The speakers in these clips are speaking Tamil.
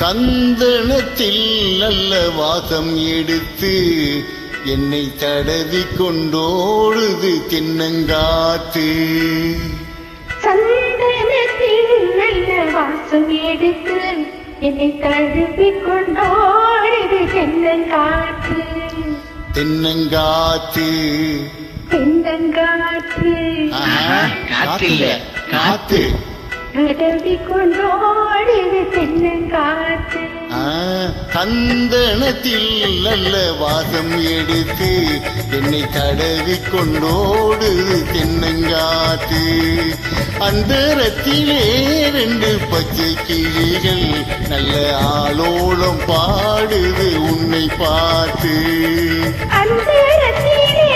சந்தனத்தில் நல்ல வாசம் எடுத்து என்னை தடவி கொண்டோடுது தென்னங்காத்து. சந்தனத்தில் நல்ல வாசம் எடுத்து என்னை தடவி கொண்டோடுது தென்னங்காத்து. தென்னங்காத்து தென்னங்காத்து காத்தில்ல காத்து தடவி கொண்டோடுது தென்னங்காத்து. சந்தனத்தில் நல்ல வாசம் எடுத்து என்னை தடவி கொண்டோடுது தென்னங்காத்து. அந்தரத்திலே 2 பச்சை கிளிகள் நல்ல ஆலோலம் பாடுது உன்னை பார்த்து. அந்தரத்திலே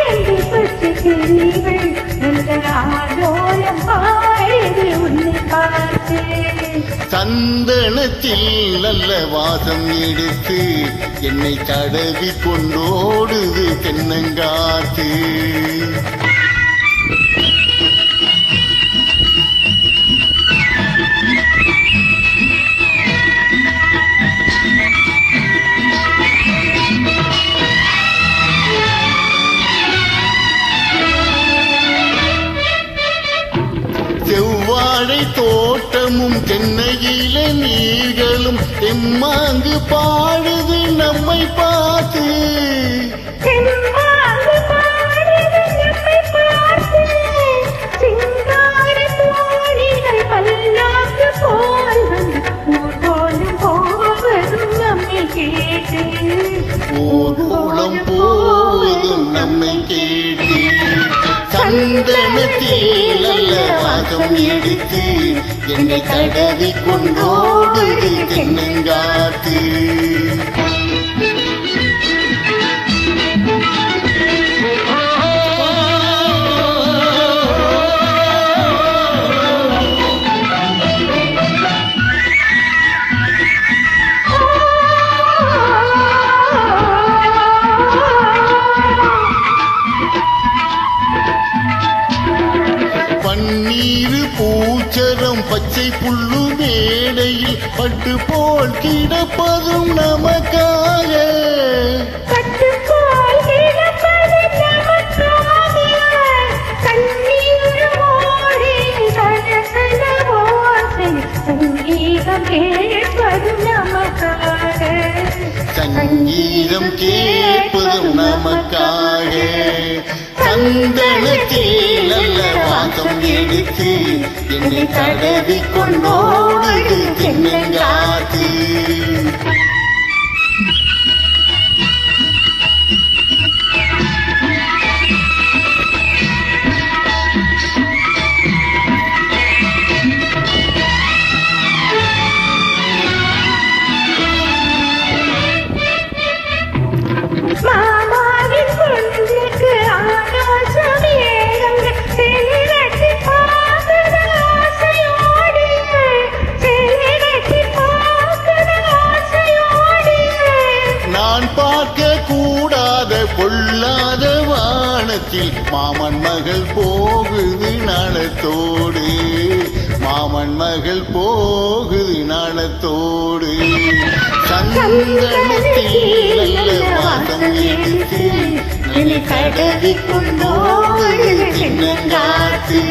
2 பச்சை கிளிகள் நல்ல ஆலோலம் பாடுது உன்னை பார்த்து. சந்தனத்தில் நல்ல வாசம் எடுத்து என்னை தடவி கொண்டோடுது தென்னங்காத்து. செவ்வாழை தோட்டமும் தென்னையில நீர்களும் எம்மாங்கு பாடுது நம்மை பார்த்து. ஊர்வலம் போவதும் நம்மை கேட்டு. சந்தனத்தில் நல்ல வாசம் எடுத்து என்னை தடவி கொண்டோடுது தென்னங்காத்து. பன்னீரு பூச்சரம் பச்சை புல்லு மேடையில் பட்டு போல் கிடப்பதும் நமக்காக. சங்கீதம் கேட்பதும் நமக்காக. சந்தனத்தில் நல்ல வாசம் எடுத்து என்னை தடவி கொண்டோடுது தென்னங்காத்து. பொல்லாத வானத்தில் மாமன் மகள் போகுது நாணத்தோடு. மாமன் மகள் போகுது நாணத்தோடு. சந்தனத்தில் நல்ல வாசம் எடுத்து என்னை தடவி கொண்டோடுது தென்னங்காத்து.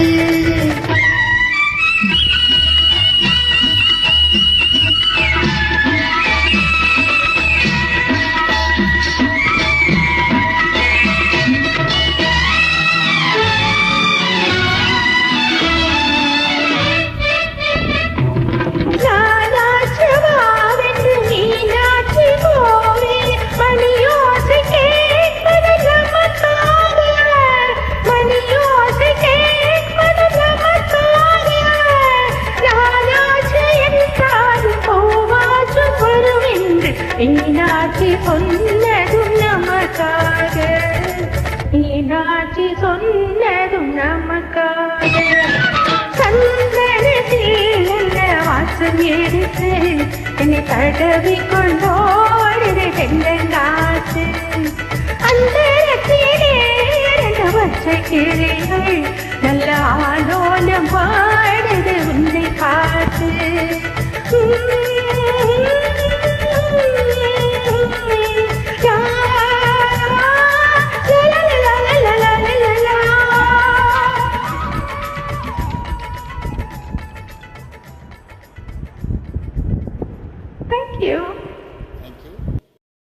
மீனாட்சி சொன்னதும் நமக்காக. மீனாட்சி சொன்னதும் நமக்காக. சந்தனத்தில் நல்ல வாசம் எடுத்து என்னை தடவி கொண்டோடுது தென்னங்காத்து. அந்தரத்திலே 2 பச்சை பச்சை கிளிகள் நல்ல ஆலோலம் பாடுது உன்னை பார்த்து. Thank you.